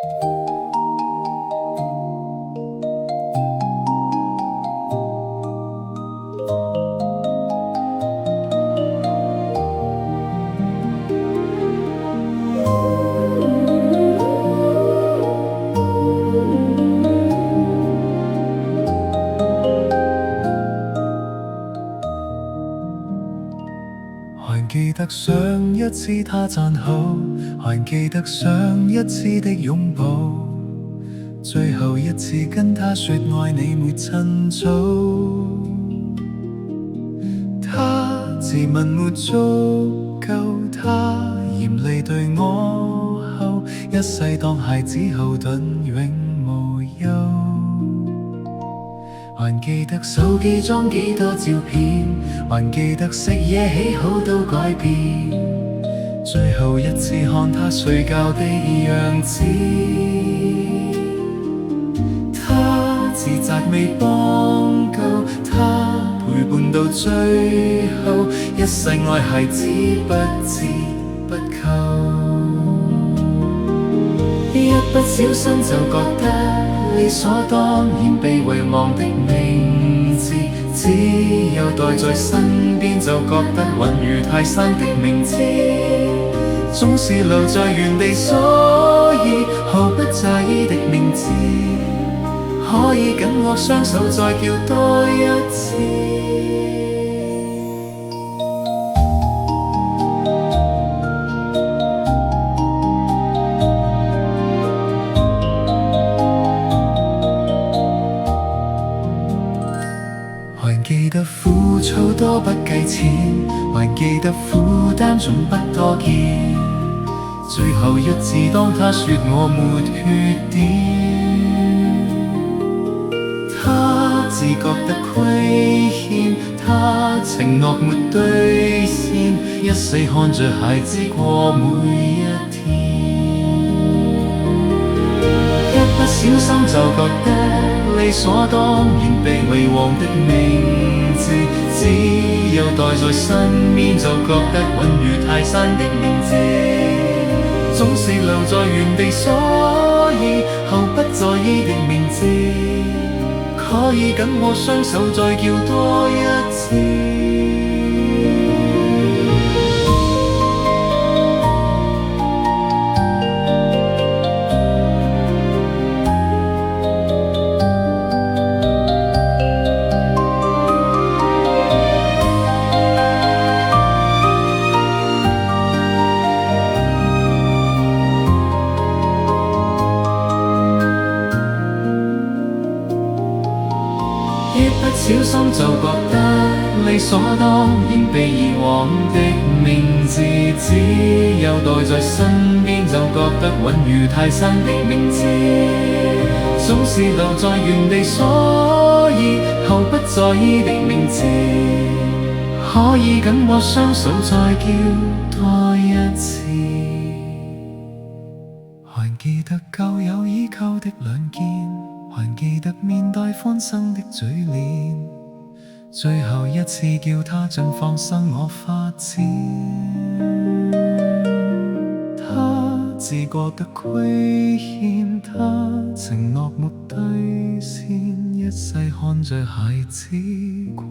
還記得上一次他讚好，還記得上一次的擁抱，最後一次跟他說愛你沒趁早。他自問沒足夠，他嚴厲對我吼，一世當孩子後盾永無憂。還記得手機裝幾多照片，還記得食嘢喜好都改變，最後一次看他睡覺的樣子。他自責未幫夠，他陪伴到最後，一世愛孩子不折不扣。一不小心就覺得理所當然被遺忘的名字，只有待在身邊就覺得穩如泰山的名字，總是留在原地，所以毫不在意的名字，可以緊握雙手再叫多一次。還記得枯燥多不計錢，還記得負擔總不多見，最後一次當他說我沒缺點，他自覺得虧欠，他承諾沒兌現，一世看着孩子過每一天，一不小心就覺得理所當然被遺忘的名字，只有待在身邊就覺得穩如泰山的名字，總是留在原地，所以後不在意的名字，可以緊握雙手再叫多一次。一不小心就覺得理所當然被遺忘的名字，只有待在身邊就覺得穩如泰山的名字，總是留在原地，所以後不在意的名字，可以緊握雙手再叫多一次。還記得舊友依舊的兩肩，還記得面帶歡聲的嘴臉，最後一次叫他盡放生我發展，他自覺得虧欠，他承諾沒兌現，一世看着孩子過